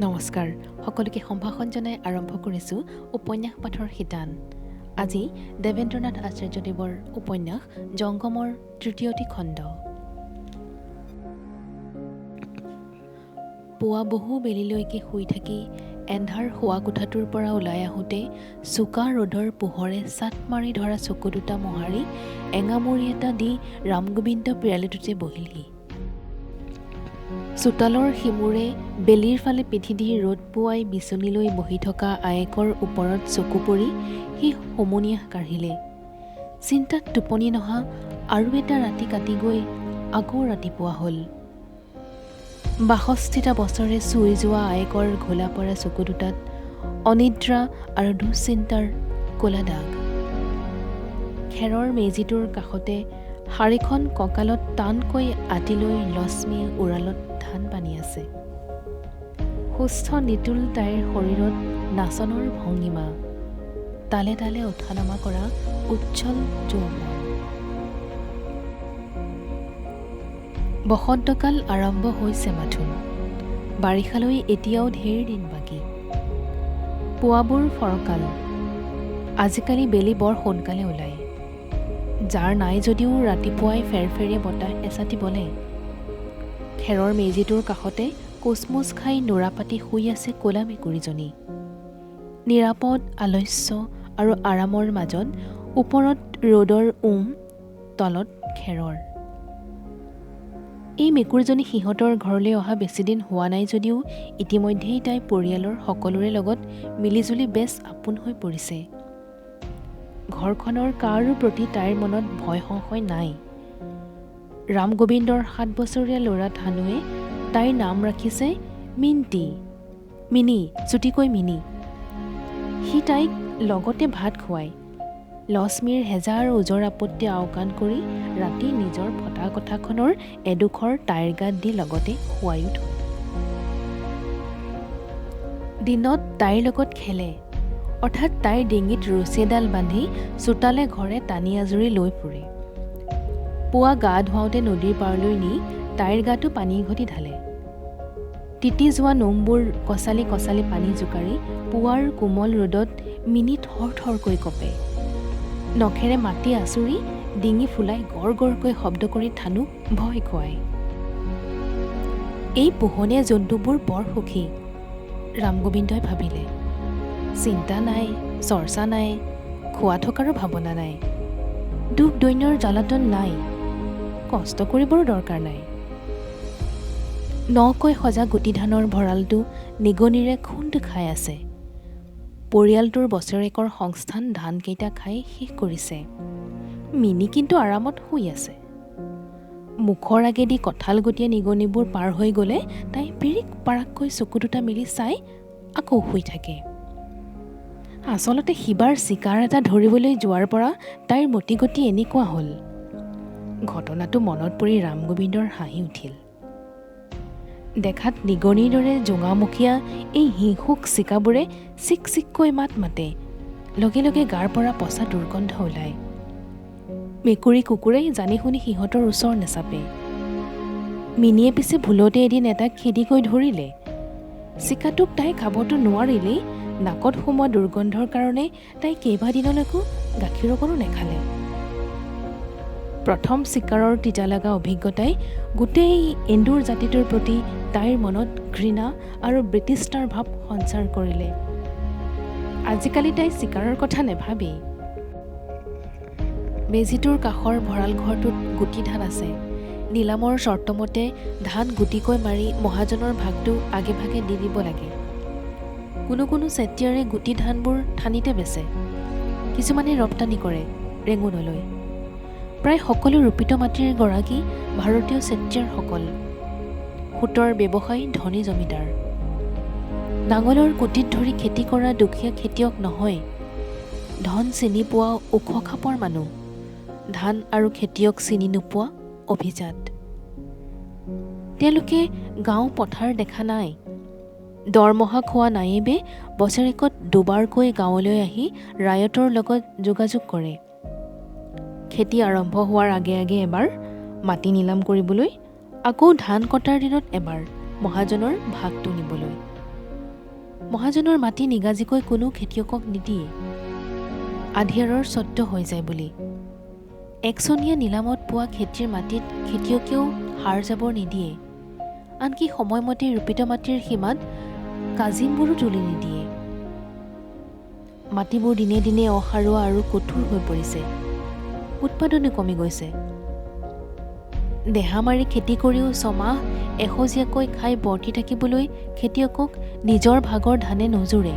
নমস্কাৰ, সকলোকে সম্ভাষণ জনাই আৰম্ভ কৰিছোঁ উপন্যাস পাঠৰ শিতান। আজি দেৱেন্দ্ৰনাথ আচাৰ্যদেৱৰ উপন্যাস জংগমৰ তৃতীয়টি খণ্ড। পুৱা বহু বেলিলৈকে শুই থাকি এন্ধাৰ শোৱা কোঠাটোৰ পৰা ওলাই আহোঁতে চোকা ৰ'দৰ পোহৰে চাট মাৰি ধৰা চকু দুটা মোহাৰি এঙামুৰি এটা দি ৰামগোবিন্দ পিৰালিটোতে বহিলহি। চোতালৰ সিমূৰে বেলিৰ ফালে পিঠি দি ৰ'দ পোৱাই বিচনীলৈ বহি থকা আয়েকৰ ওপৰত চকু পৰি সি হুমুনিয়াহ কাঢ়িলে। চিন্তাত টোপনি নহা আৰু এটা ৰাতি কাটি গৈ আকৌ ৰাতিপুৱা হ'ল। ৬২টা বছৰে চুই যোৱা আয়েকৰ ঘোলা পৰা চকু দুটাত অনিদ্ৰা আৰু দুশ্চিন্তাৰ ক'লা দাগ। খেৰৰ মেজিটোৰ কাষতে শাৰীখন কঁকালত টানকৈ আঁতি লৈ লক্ষ্মীয়ে উৰালত ধান পানী আছে। সুস্থ নিতুল তাইৰ শৰীৰত নাচনৰ ভংগিমা, তালে তালে উঠা নমা কৰা উজ্জ্বল যৌৱন। বসন্তকাল আৰম্ভ হৈছে মাথোন। বাৰিষালৈ এতিয়াও ঢেৰ দিন বাকী। পুৱাবোৰ ফৰকাল। আজিকালি বেলি বৰ সোনকালে ওলায়। যাৰ নাই যদিও ৰাতিপুৱাই ফেৰফেৰীয়া বতাহ এচাটি বলে। খেৰৰ মেজিটোৰ কাষতে কোচমোচ খাই নোৰা পাতি শুই আছে ক'লা মেকুৰীজনী। নিৰাপদ আলস্য আৰু আৰামৰ মাজত ওপৰত ৰ'দৰ তলত খেৰৰ। এই মেকুৰীজনী সিহঁতৰ ঘৰলৈ অহা বেছিদিন হোৱা নাই যদিও ইতিমধ্যেই তাই পৰিয়ালৰ সকলোৰে লগত মিলিজুলি বেছ আপোন হৈ পৰিছে। ঘৰখনৰ কাৰো প্ৰতি তাইৰ মনত ভয় সংশয় নাই। ৰামগোবিন্দৰ ৭ বছৰীয়া ল'ৰা ধানুৱে তাইৰ নাম ৰাখিছে মিনি, চুটিকৈ মিনি। সি তাইক লগতে ভাত খুৱায়। লক্ষ্মীৰ হেজা আৰু ওজৰ আপত্তি আওকাণ কৰি ৰাতি নিজৰ ফটা কথাখনৰ এডোখৰ তাইৰ গাত দি লগতে শুৱায়ো থয়। দিনত তাইৰ লগত খেলে, অৰ্থাৎ তাইৰ ডিঙিত ৰছী এডাল বান্ধি চোতালে ঘৰে টানি আজুৰি লৈ ফুৰে। পুৱা গা ধুৱাওঁতে নদীৰ পাৰলৈ নি তাইৰ গাটো পানী ঘটি ঢালে। তিতি যোৱা নোমবোৰ কচালি কচালি পানী জোকাৰি পুৱাৰ কোমল ৰ'দত মিনি থৰ থৰকৈ কঁপে। নখেৰে মাটি আঁচুৰি ডিঙি ফুলাই গৰ গৰকৈ শব্দ কৰি ধানুক ভয় খুৱায়। এই পোহনীয়া জন্তুবোৰ বৰ সুখী, ৰামগোবিন্দই ভাবিলে। চিন্তা নাই, চৰ্চা নাই, খোৱা থকাৰো ভাৱনা নাই। দুখ দৈন্যৰ জ্বালাতন নাই, কষ্ট কৰিবৰো দৰকাৰ নাই। নকৈ সজা গুটি ধানৰ ভঁৰালটো নিগনিৰে খুন্দ খাই আছে। পৰিয়ালটোৰ বছৰেকৰ সংস্থান ধানকেইটা খাই শেষ কৰিছে। মিনি কিন্তু আৰামত শুই আছে। মুখৰ আগেদি কঁঠাল গুটিয়া নিগনিবোৰ পাৰ হৈ গ'লে তাই পিৰিক পাৰাককৈ চকু দুটা মেলি চাই আকৌ শুই থাকে। আচলতে সিবাৰ চিকাৰ এটা ধৰিবলৈ যোৱাৰ পৰা তাইৰ মতিগতি এনেকুৱা হ'ল। ঘটনাটো মনত পৰি ৰামগোবিন্দৰ হাঁহি উঠিল। দেখাত নিগনিৰ দৰে জোঙামুখীয়া এই হিংসুক চিকাবোৰে চিক চিককৈ মাত মাতে, লগে লগে গাৰ পৰা পচা দুৰ্গন্ধ ওলায়। মেকুৰী কুকুৰে জানি শুনি সিহঁতৰ ওচৰ নেচাপে। মিনিয়ে পিছে ভুলতে এদিন এটাক খেদিকৈ ধৰিলে। চিকাটোক তাই খাবতো নোৱাৰিলেই, নাকত সোমোৱা দুৰ্গন্ধৰ কাৰণে তাই কেইবাদিনলৈকো গাখীৰ অকণো নেখালে। প্ৰথম চিকাৰৰ তিতা লগা অভিজ্ঞতাই গোটেই এন্দুৰ জাতিটোৰ প্ৰতি তাইৰ মনত ঘৃণা আৰু ব্ৰিটিছতাৰ ভাৱ সঞ্চাৰ কৰিলে। আজিকালি তাই চিকাৰৰ কথা নেভাবেই। মেজিটোৰ কাষৰ ভঁৰাল ঘৰটোত গুটি ধান আছে। নিলামৰ চৰ্তমতে ধান গুটিকৈ মাৰি মহাজনৰ ভাগটো আগে ভাগে দি দিব লাগে। কোনো কোনো চেতিয়াৰে গুটি ধানবোৰ ঠানিতে বেচে, কিছুমানে ৰপ্তানি কৰে ৰেঙুনলৈ। প্ৰায় সকলো ৰোপিত মাটিৰ গৰাকী ভাৰতীয় চেতিয়াৰসকল। সূতৰ ব্যৱসায়ী ধনী জমিদাৰ। নাঙলৰ কুটিত ধৰি খেতি কৰা দুখীয়া খেতিয়ক নহয়, ধন চিনি পোৱা ওখ খাপৰ মানুহ, ধান আৰু খেতিয়ক চিনি নোপোৱা অভিজাত। তেওঁলোকে গাঁও পথাৰ দেখা নাই। দৰমহা খোৱা নায়েবে বছৰেকত দুবাৰকৈ গাঁৱলৈ আহি ৰায়তৰ লগত যোগাযোগ কৰে। খেতি আৰম্ভ হোৱাৰ আগে আগে এবাৰ মাটি নিলাম কৰিবলৈ, আকৌ ধান কটাৰ দিনত এবাৰ মহাজনৰ ভাগটো নিবলৈ। মহাজনৰ মাটি নিগাজিকৈ কোনো খেতিয়কক নিদিয়ে, আধিয়াৰৰ স্বত্ব হৈ যায় বুলি। একচনীয়া নিলামত পোৱা খেতিৰ মাটিত খেতিয়কেও সাৰ জাবৰ নিদিয়ে, আনকি সময়মতে ৰোপিত মাটিৰ সীমাত কাজিমবোৰো তুলি নিদিয়ে। মাটিবোৰ দিনে দিনে অসাৰুৱা আৰু কঠোৰ হৈ পৰিছে, উৎপাদনো কমি গৈছে। দেহা মাৰি খেতি কৰিও ছমাহ এসজীয়াকৈ খাই বৰ্তি থাকিবলৈ খেতিয়কক নিজৰ ভাগৰ ধানে নোজোৰে।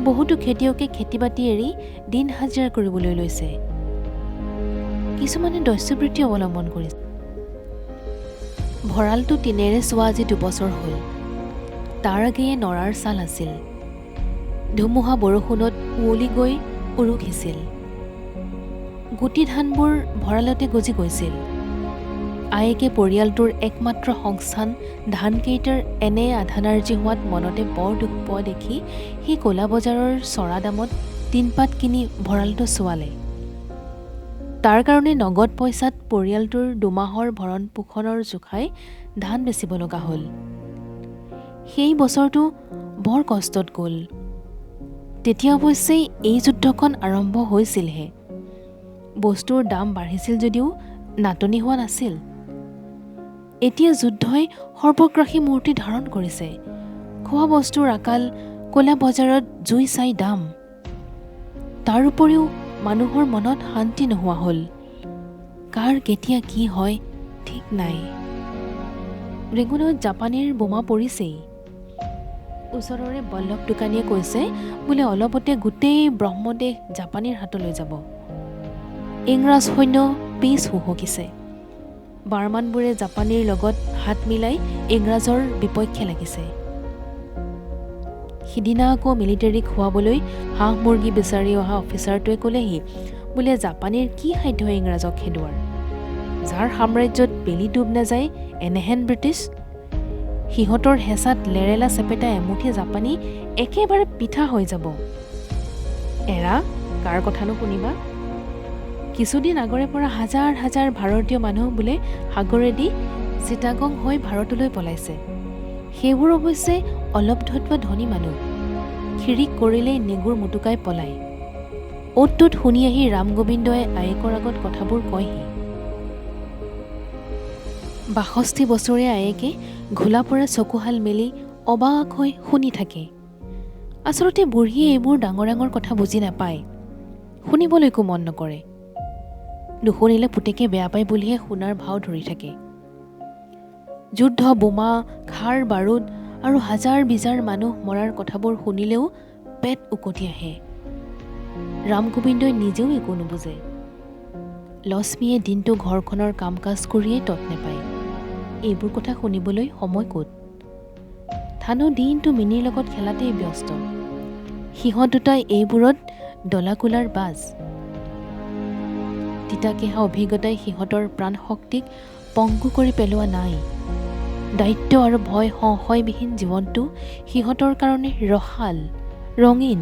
বহুতো খেতিয়কে খেতি বাতি এৰি দিন হাজিৰা কৰিবলৈ লৈছে, কিছুমানে দস্যুবৃত্তি অৱলম্বন কৰিছে। ভঁৰালটো টিনেৰে চোৱা আজি 2 বছৰ হ'ল। তাৰ আগেয়ে নৰাৰ ছাল আছিল, ধুমুহা বৰষুণত উৱলি গৈ উৰুকিছিল। গুটি ধানবোৰ ভঁৰালতে গজি গৈছিল। আয়েকে পৰিয়ালটোৰ একমাত্ৰ সংস্থান ধানকেইটাৰ এনে আধানাৰ্জী হোৱাত মনতে বৰ দুখ পোৱা দেখি সি ক'লা বজাৰৰ চৰা দামত টিনপাত কিনি ভঁৰালটো চোৱালে। তাৰ কাৰণে নগদ পইচাত পৰিয়ালটোৰ 2 মাহৰ ভৰণ পোষণৰ জোখাই ধান বেচিব লগা হ'ল। সেই বছৰটো বৰ কষ্টত গ'ল। তেতিয়া অৱশ্যে এই যুদ্ধখন আৰম্ভ হৈছিলহে। বস্তুৰ দাম বাঢ়িছিল যদিও নাটনি হোৱা নাছিল। এতিয়া যুদ্ধই সৰ্বগ্ৰাসী মূৰ্তি ধাৰণ কৰিছে। খোৱা বস্তুৰ আকাল, ক'লা বজাৰত জুই চাই দাম। তাৰ উপৰিও মানুহৰ মনত শান্তি নোহোৱা হ'ল। কাৰ কেতিয়া কি হয় ঠিক নাই। ৰেগুনত জাপানীৰ বোমা পৰিছেই। ওচৰৰে বল্লভ দোকানীয়ে কৈছে বোলে অলপতে গোটেই ব্ৰহ্মদেশ জাপানীৰ হাতলৈ যাব। ইংৰাজ সৈন্য পিছ হুহকিছে। বাৰ্মানবোৰে জাপানীৰ লগত হাত মিলাই ইংৰাজৰ বিপক্ষে লাগিছে। সিদিনা আকৌ মিলিটাৰীক খুৱাবলৈ হাঁহ মুৰ্গী বিচাৰি অহা অফিচাৰটোৱে ক'লেহি বোলে জাপানীৰ কি সাধ্য ইংৰাজক খেদোৱাৰ। যাৰ সাম্ৰাজ্যত বেলি ডুব নাযায় এনেহেন ব্ৰিটিছ। সিহঁতৰ হেঁচাত লেৰেলা চেপেটা এমুঠি জাপানী একেবাৰে পিঠা হৈ যাব। এৰা, কাৰ কথানো শুনিবা। কিছুদিন আগৰে পৰা হাজাৰ হাজাৰ ভাৰতীয় মানুহ বোলে সাগৰেদি চিটাগং হৈ ভাৰতলৈ পলাইছে। সেইবোৰ অৱশ্যে অলপ ধতুৱা ধনী মানুহ। খিৰিক কৰিলেই নেগুৰ মুটুকাই পলায়। অ'ত ত'ত শুনি আহি ৰাম গোবিন্দই আয়েকৰ আগত কথাবোৰ কয়হি। ৬২ বছৰীয়া আয়েকে ঘোলাপৰে চকুহাল মেলি অবাক হৈ শুনি থাকে। আচলতে বুঢ়ীয়ে এইবোৰ ডাঙৰ ডাঙৰ কথা বুজি নাপায়, শুনিবলৈকো মন নকৰে। নুশুনিলে পুতেকে বেয়া পায় বুলিহে শুনাৰ ভাও ধৰি থাকে। যুদ্ধ, বোমা, খাৰ বাৰুদ আৰু হাজাৰ বিজাৰ মানুহ মৰাৰ কথাবোৰ শুনিলেও পেট উকটি আহে। ৰাম গোবিন্দই নিজেও একো নুবুজে। লক্ষ্মীয়ে দিনটো ঘৰখনৰ কাম কাজ কৰিয়েই তত নেপায়। এইবোৰ কথা শুনিবলৈ সময় ক'ত। থানো দিনটো মিনিৰ লগত খেলাতেই ব্যস্ত। সিহঁত দুটাই এইবোৰত ডলাকুলাৰ বাজ। তিতাকেহা অভিজ্ঞতাই সিহঁতৰ প্ৰাণ শক্তিক পংগু কৰি পেলোৱা নাই। দায়িত্ব আৰু ভয় সংশয়বিহীন জীৱনটো সিহঁতৰ কাৰণে ৰসাল, ৰঙীন।